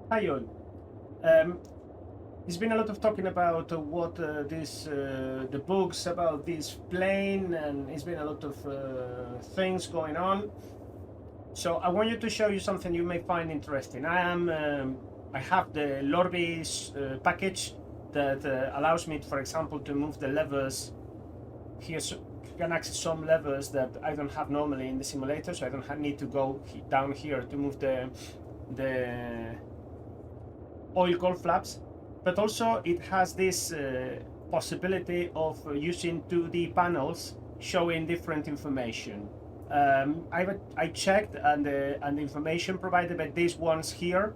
Hi all. Um, there's been a lot of talking about what the books about this plane, and it's been a lot of things going on. So I want you to show you something you may find interesting. I have the Lorbe's package that allows me, for example, to move the levers here. So you can access some levers that I don't have normally in the simulator, so I don't need to go down here to move the oil core flaps, but also it has this possibility of using 2D panels showing different information. I checked, and the information provided by these ones here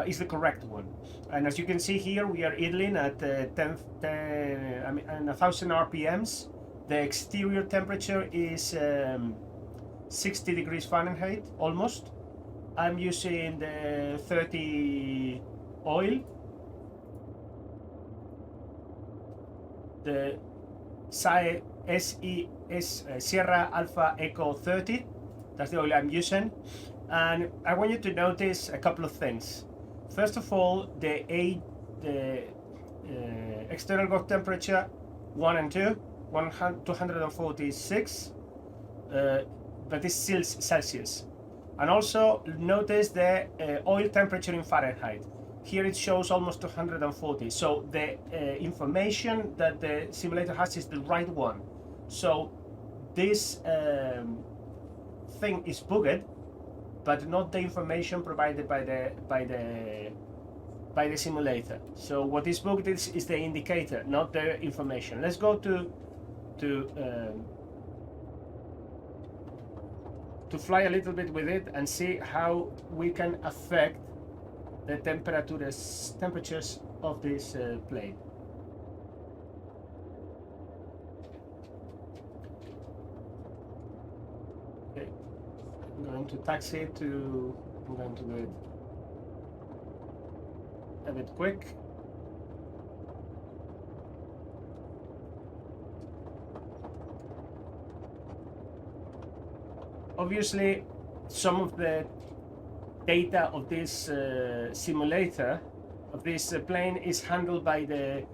is the correct one. And as you can see here, we are idling at 1,000 RPMs. The exterior temperature is 60 degrees Fahrenheit, almost. I'm using the 30 oil, the SES Sierra Alpha Echo 30. That's the oil I'm using. And I want you to notice a couple of things. First of all, the external core temperature 1 and 2, 246, but it's still Celsius. And also notice the oil temperature in Fahrenheit. Here it shows almost 240. So the information that the simulator has is the right one. So this thing is bugged, but not the information provided by the simulator. So what is bugged is the indicator, not the information. Let's go to fly a little bit with it and see how we can affect the temperatures of this plane. Okay, I'm going to taxi it to. I'm going to do it a bit quick. Obviously, some of the data of this simulator, of this plane, is handled by the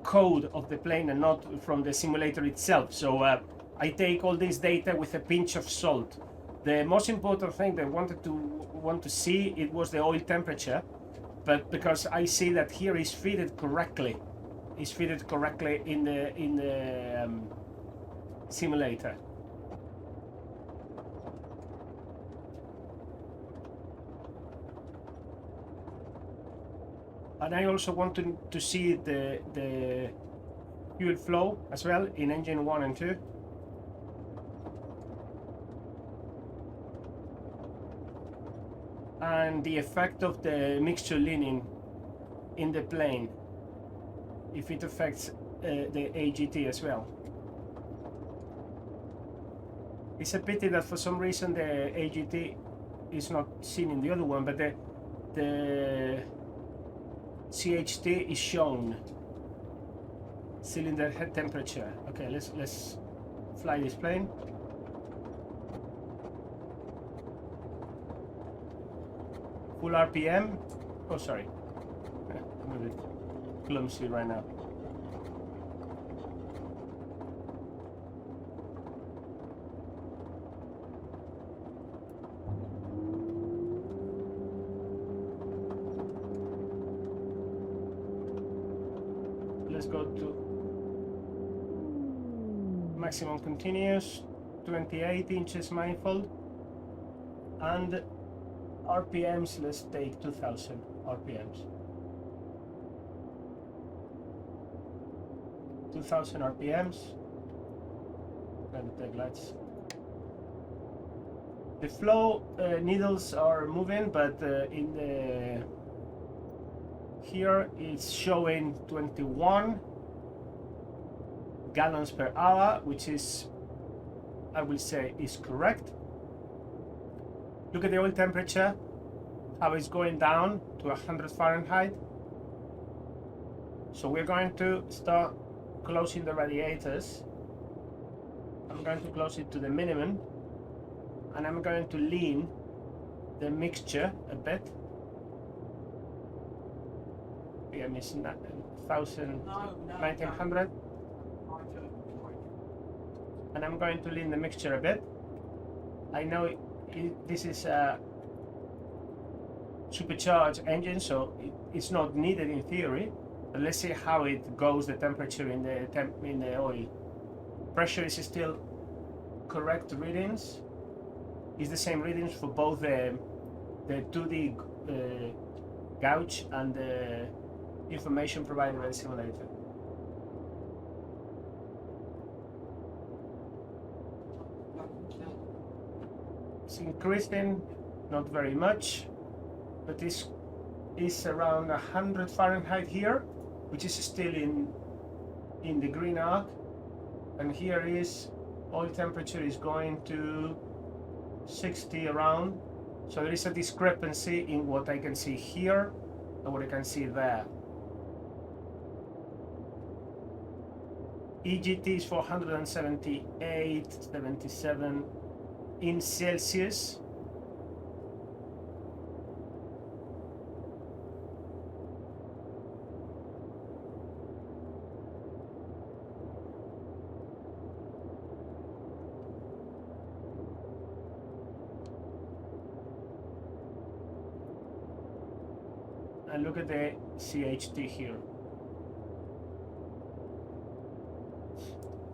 code of the plane and not from the simulator itself. So I take all this data with a pinch of salt. The most important thing that I want to see, it was the oil temperature, but because I see that here is fitted correctly, in the simulator. And I also want to see the fuel flow as well in engine 1 and 2. And the effect of the mixture leaning in the plane, if it affects the AGT as well. It's a pity that for some reason the AGT is not seen in the other one, but the CHT is shown. Cylinder head temperature. Okay, let's fly this plane. Full RPM. Oh, sorry. I'm a bit clumsy right now. Let's go to maximum continuous, 28 inches manifold, and RPMs, let's take 2000 RPMs. 2000 RPMs. And take lights. The flow needles are moving, but in the here it's showing 21 gallons per hour, which is, I will say, is correct. Look at the oil temperature, how it's going down to 100 Fahrenheit. So we're going to start closing the radiators. I'm going to close it to the minimum, and I'm going to lean the mixture a bit. RPM is 1900. And I'm going to lean the mixture a bit. I know this is a supercharged engine, so it's not needed in theory. But let's see how it goes, the temperature in the oil. Pressure is still correct readings. It's the same readings for both the 2D gauge and the information provided by the simulator. It's increasing, not very much, but this is around 100 Fahrenheit here, which is still in the green arc, and here is oil temperature is going to 60 around, so there is a discrepancy in what I can see here and what I can see there. EGT is 478, 77 in Celsius. And look at the CHT here.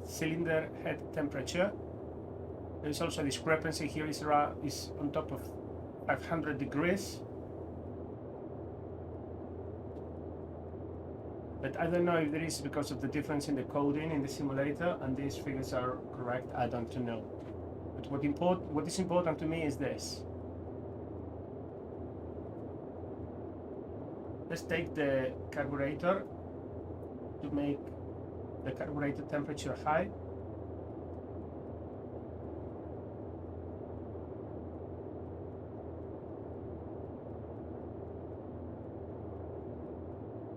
Cylinder head temperature. There is also a discrepancy here, is on top of 500 degrees. But I don't know if there is because of the difference in the coding in the simulator and these figures are correct, I don't know. But what is important to me is this. Let's take the carburetor to make the carburetor temperature high.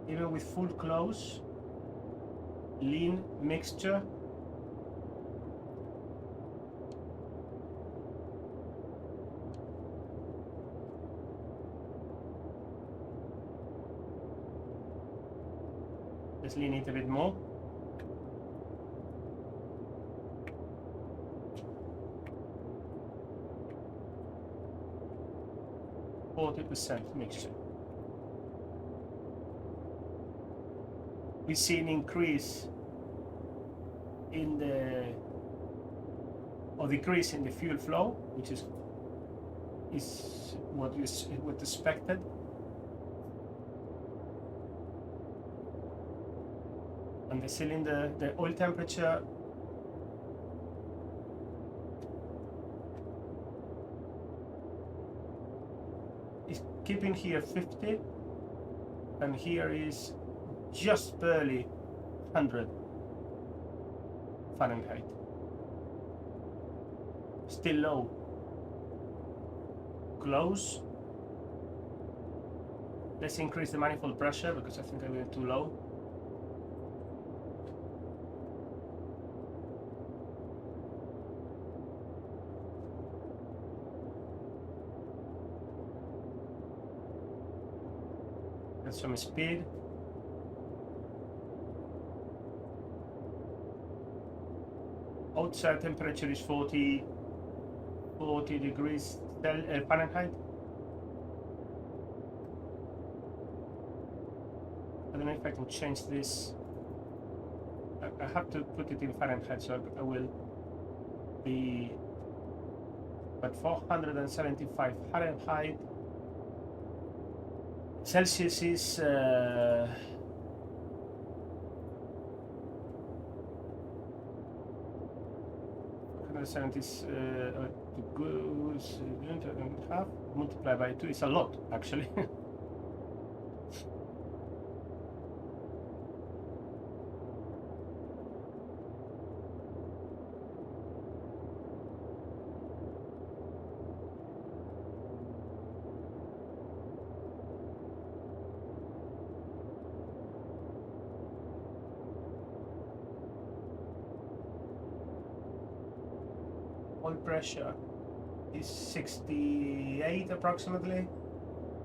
Even with full close, lean mixture, let's lean it a bit more. %, mixture. We see an increase in decrease in the fuel flow, which is what expected. And the cylinder, the oil temperature is keeping here 50, and here is just barely 100 Fahrenheit. Still low. Close. Let's increase the manifold pressure because I think I went too low. Get some speed. Outside temperature is 40 degrees Fahrenheit. I don't know if I can change this. I have to put it in Fahrenheit, so I will be at 475 Fahrenheit. Celsius is 70 half multiplied by 2 is a lot, actually. Oil pressure is 68 approximately,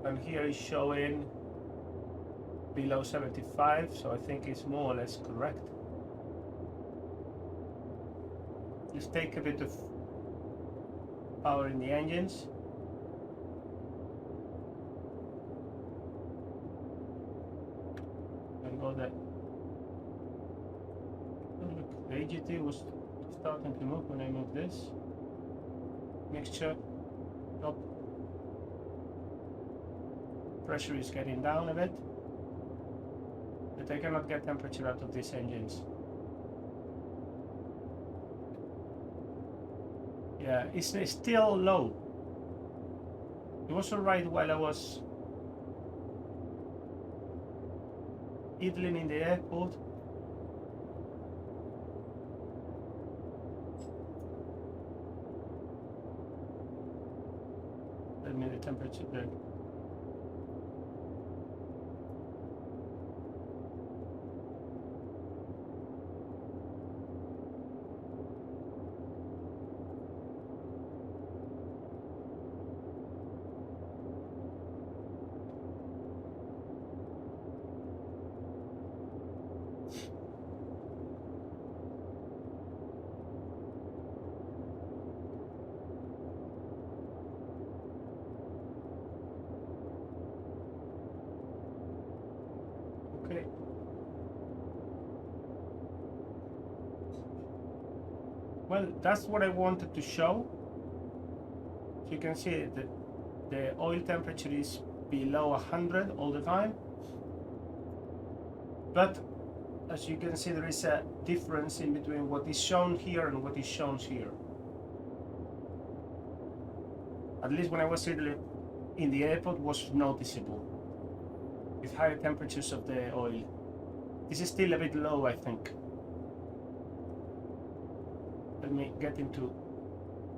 and here is showing below 75, so I think it's more or less correct. Let's take a bit of power in the engines. And go there. Oh, look, the AGT was starting to move when I move this. Mixture, up. Pressure is getting down a bit. But I cannot get temperature out of these engines. Yeah, it's still low. It was alright while I was idling in the airport. Let me the temperature there. Okay. Well, that's what I wanted to show. So you can see that the oil temperature is below 100 all the time. But as you can see, there is a difference in between what is shown here and what is shown here. At least when I was in the airport was noticeable with higher temperatures of the oil. This is still a bit low, I think. Let me get into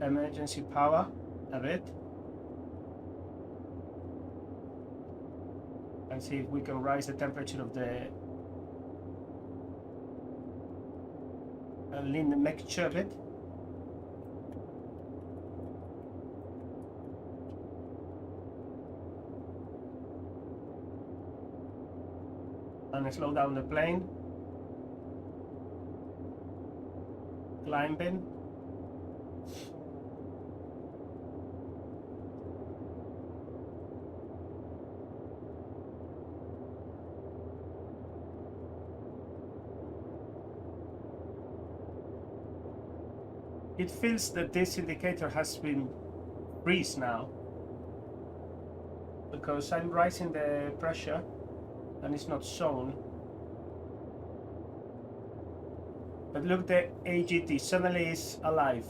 emergency power a bit and see if we can raise the temperature of the lean the mixture a bit. And slow down the plane. Climbing. It feels that this indicator has been freeze now because I'm rising the pressure and it's not shown. But look, the AGT suddenly is alive.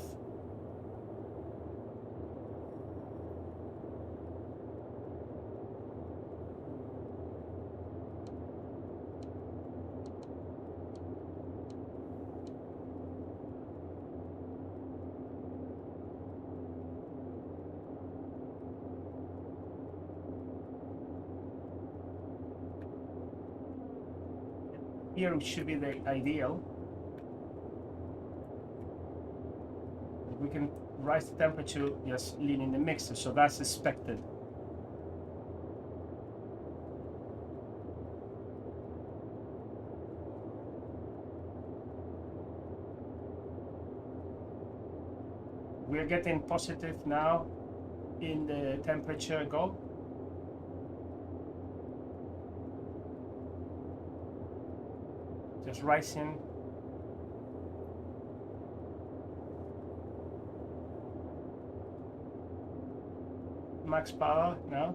Here should be the ideal. We can rise the temperature just leaning the mixer, so that's expected. We're getting positive now in the temperature go. Just rising. Max power now.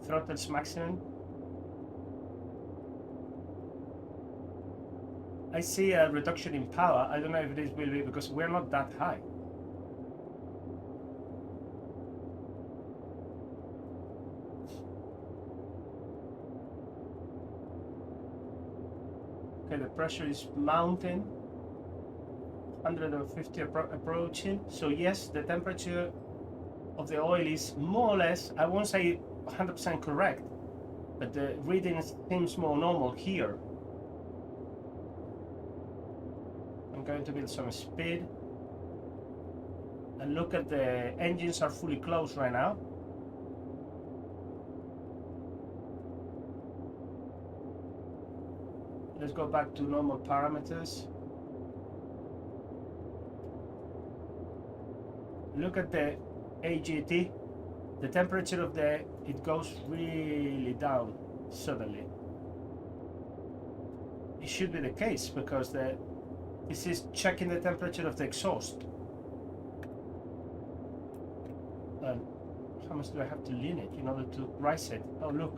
Throttle's maximum. I see a reduction in power. I don't know if this will be because we're not that high. Okay, the pressure is mounting. 150 approaching. So yes, the temperature of the oil is more or less, I won't say 100% correct, but the reading seems more normal here. I'm going to build some speed. And look at the engines are fully closed right now. Let's go back to normal parameters. Look at the AGT. The temperature of it goes really down suddenly. It should be the case because this is checking the temperature of the exhaust. And how much do I have to lean it in order to rise it? Oh look,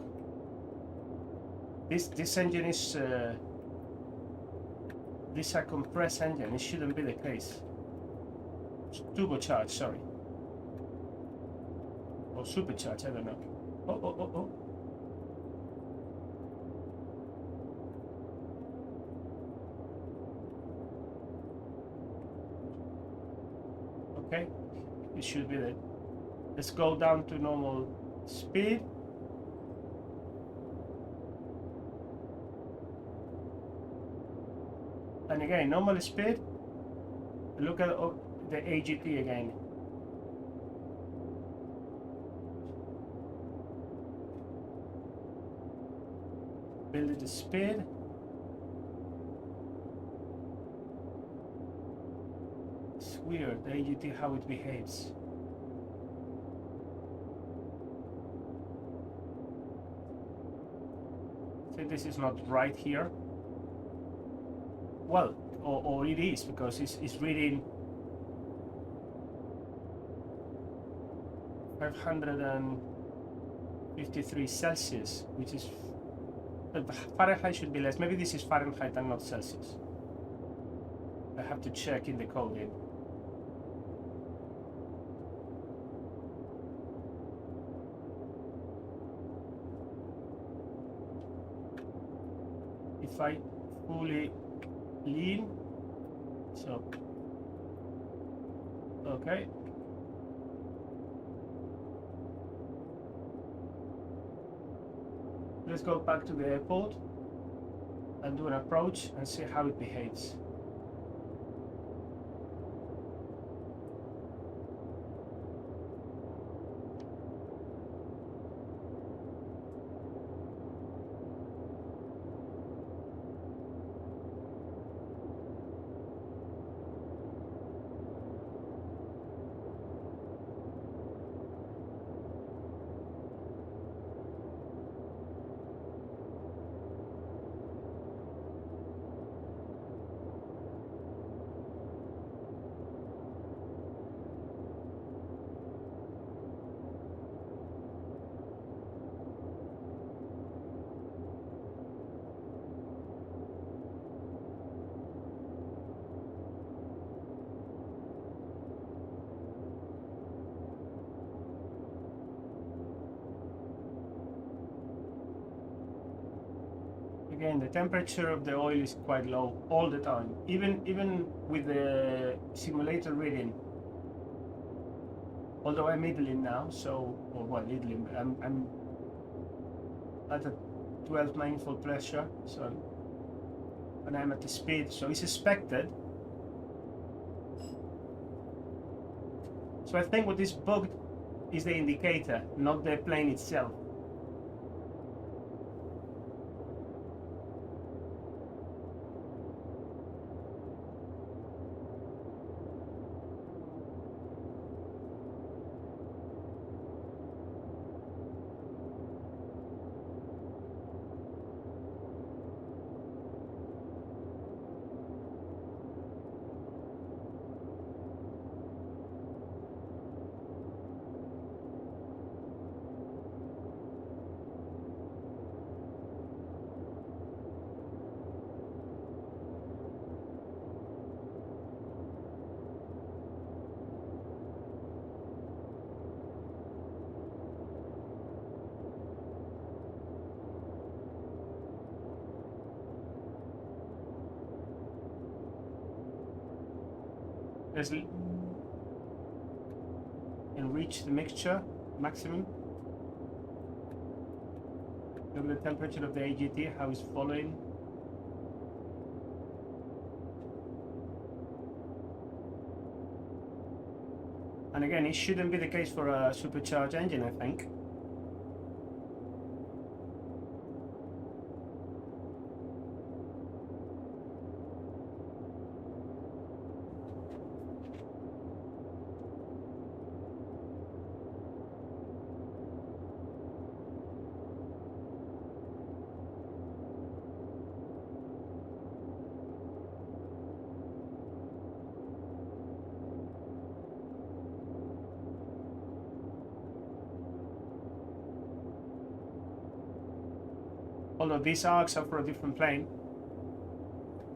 this engine is this is a compressed engine. It shouldn't be the case. It's turbocharged, sorry, or supercharged. I don't know. Oh. Okay, it should be that. Let's go down to normal speed. And again, normal speed. Look at the AGT again. Build the speed. It's weird, the AGT, how it behaves. So this is not right here. Well, or it is, because it's reading 553 Celsius, which is Fahrenheit should be less. Maybe this is Fahrenheit and not Celsius. I have to check in the coding. If I fully lean, so okay. Let's go back to the airport and do an approach and see how it behaves. Again, the temperature of the oil is quite low all the time, even with the simulator reading. Although I'm idling now, so, or well, idling, I'm at a 12 manifold pressure, so, and I'm at the speed, so it's expected. So I think what is bugged is the indicator, not the plane itself. Let's enrich the mixture maximum. Look at the temperature of the AGT, how it's following. And again, it shouldn't be the case for a supercharged engine, I think. Although these arcs are for a different plane.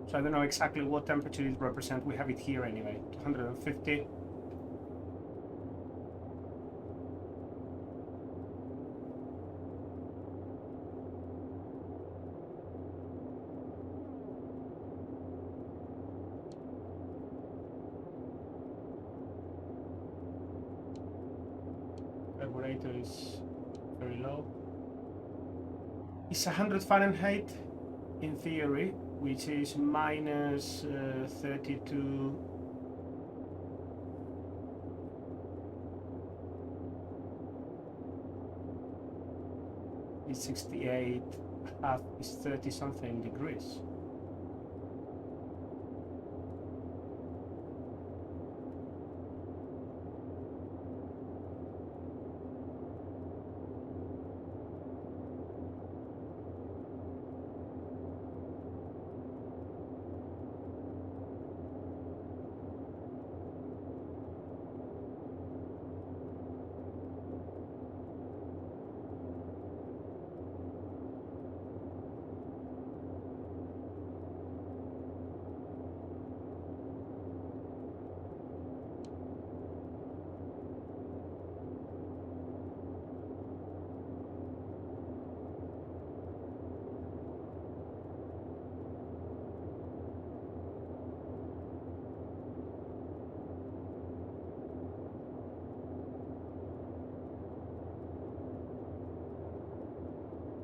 So I don't know exactly what temperature it represents. We have it here anyway, 250. Carburetor is very low. It's 100 Fahrenheit in theory, which is minus 32. It's 68, half is 30 something degrees.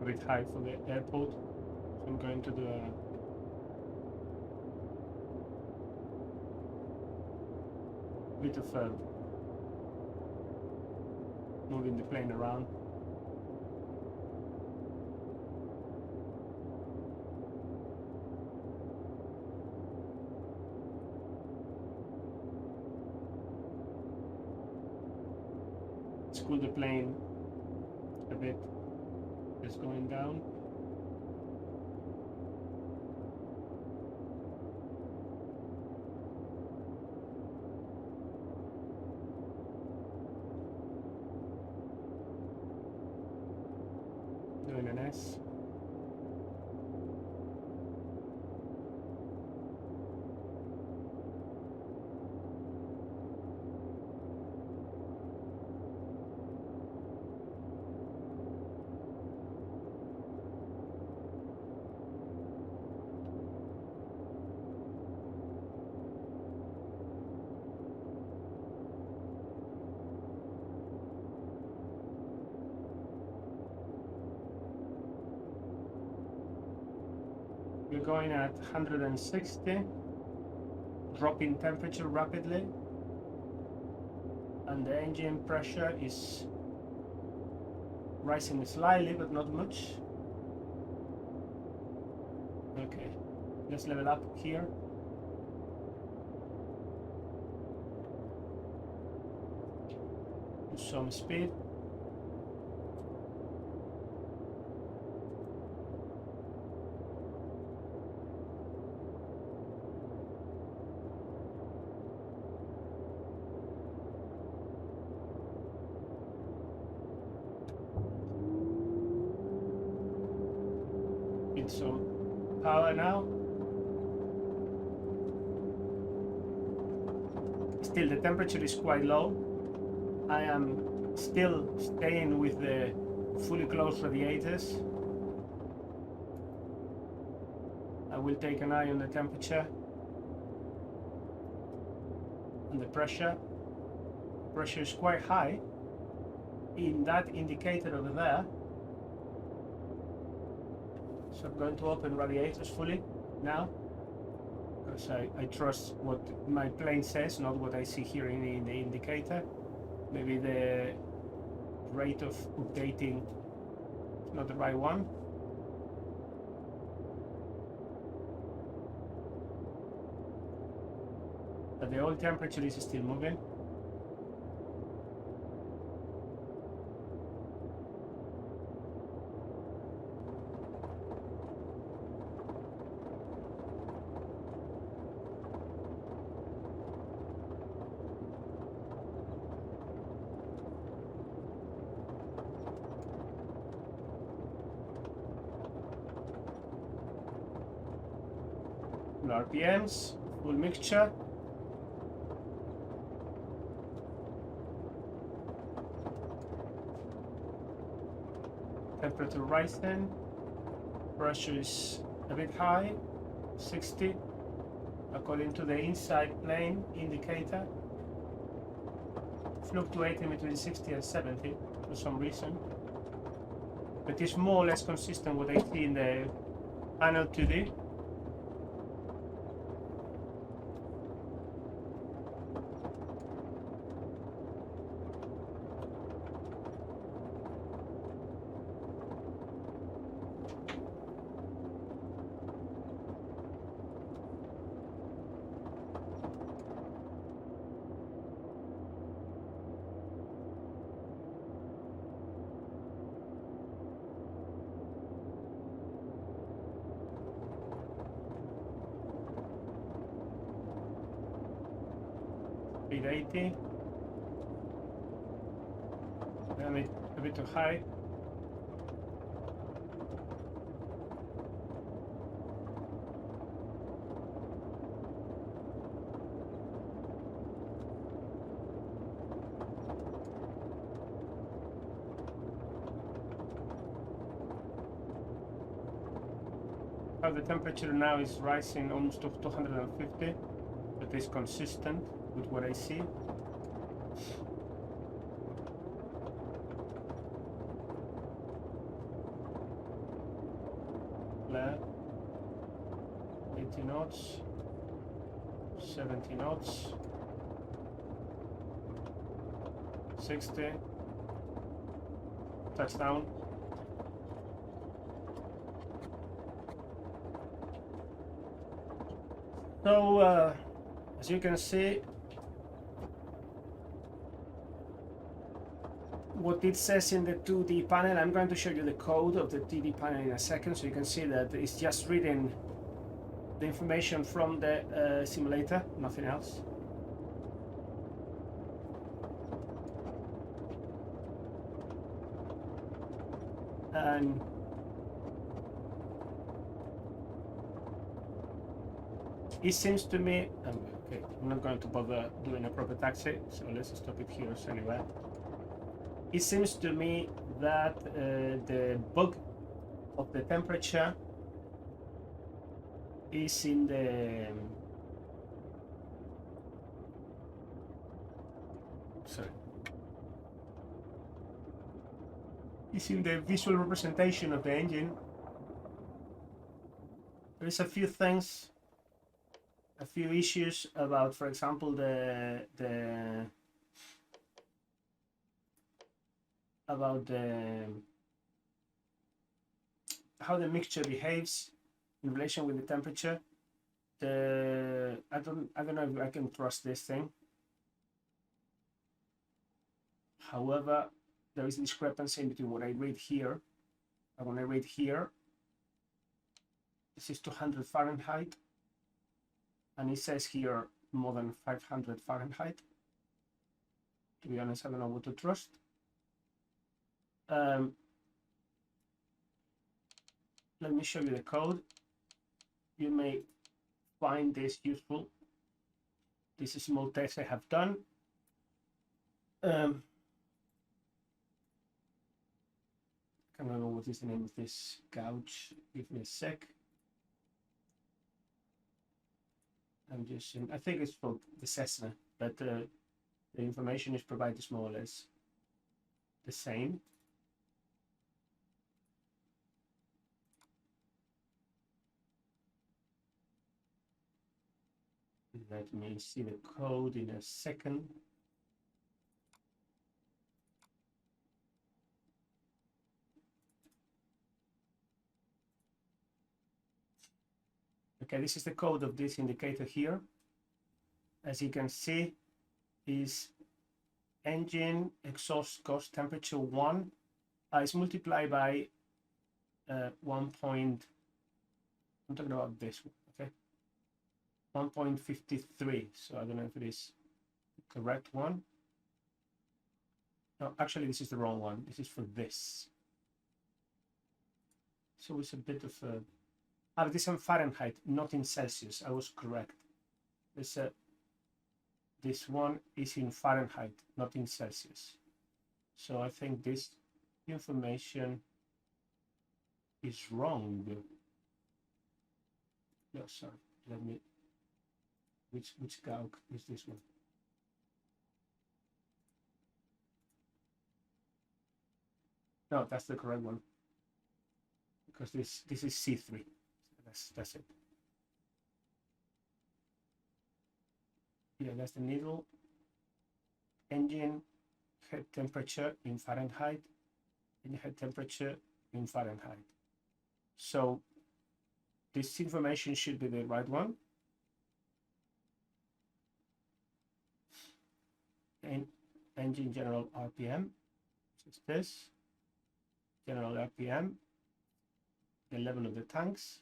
A bit high for the airport, so I'm going to do a bit of moving the plane around. Let's cool the plane a bit. It's going down. Doing an S. We're going at 160, dropping temperature rapidly, and the engine pressure is rising slightly, but not much. Okay, let's level up here. Some speed. Some power now. Still, the temperature is quite low. I am still staying with the fully closed radiators. I will take an eye on the temperature and the pressure. Pressure is quite high in that indicator over there. So I'm going to open radiators fully now, because I trust what my plane says, not what I see here in the indicator. Maybe the rate of updating is not the right one. But the oil temperature is still moving. RPMs, full mixture. Temperature rising. Pressure is a bit high, 60, according to the inside plane indicator. Fluctuating between 60 and 70 for some reason. But it's more or less consistent with what I see in the panel 2D. Speed 80. And a bit too high. How the temperature now is rising almost to 250, but it's consistent with what I see. Flare, 80 knots, 70 knots, 60, touchdown. So, as you can see, what it says in the 2D panel, I'm going to show you the code of the 2D panel in a second, so you can see that it's just reading the information from the simulator, nothing else. And it seems to me, okay, I'm not going to bother doing a proper taxi, so let's stop it here anyway. It seems to me that the bug of the temperature is in the is in the visual representation of the engine. There's a few things, a few issues about, for example, how the mixture behaves in relation with the temperature. I don't know if I can trust this thing. However, there is a discrepancy between what I read here and when I read here. This is 200 Fahrenheit, and it says here more than 500 Fahrenheit. To be honest, I don't know what to trust. Let me show you the code. You may find this useful. This is a small test I have done. I can't remember what is the name of this gouge. Give me a sec. I think it's for the Cessna, but the information is provided more or less the same. Let me see the code in a second. Okay, this is the code of this indicator here. As you can see, is engine exhaust gas temperature 1 is multiplied by 1 point. I'm talking about this one, okay? 1.53. So I don't know if it is the correct one. No, actually, this is the wrong one. This is for this. So it's a bit of a Ah, this is in Fahrenheit, not in Celsius. I was correct. This one is in Fahrenheit, not in Celsius. So I think this information is wrong. No, sorry. Let me. Which calc is this one? No, that's the correct one. Because this is C3. That's it. Yeah, that's the needle. Engine head temperature in Fahrenheit, and head temperature in Fahrenheit. So this information should be the right one. And engine general RPM, which is this. General RPM, the level of the tanks,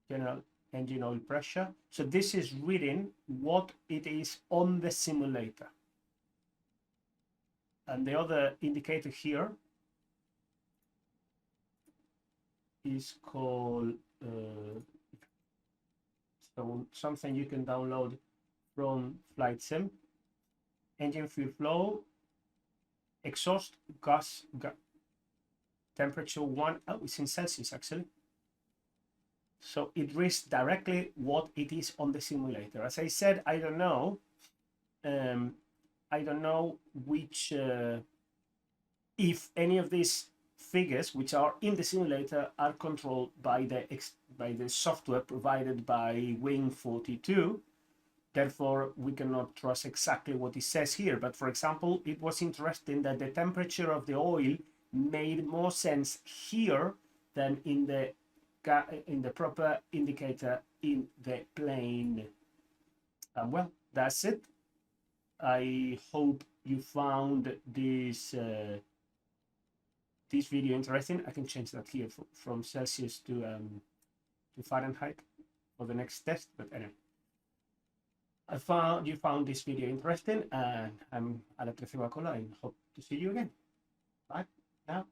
general engine oil pressure. So this is reading what it is on the simulator. And the other indicator here is called something you can download from Flight Sim. Engine fuel flow, exhaust gas temperature 1. Oh, it's in Celsius actually. So it reads directly what it is on the simulator. As I said, I don't know. I don't know which, if any of these figures, which are in the simulator, are controlled by the software provided by Wing 42. Therefore, we cannot trust exactly what it says here. But for example, it was interesting that the temperature of the oil made more sense here than in the proper indicator in the plane. Well, that's it. I hope you found this this video interesting. I can change that here from Celsius to Fahrenheit for the next test. But anyway, you found this video interesting, and I'm Alex Cola and hope to see you again. Bye now.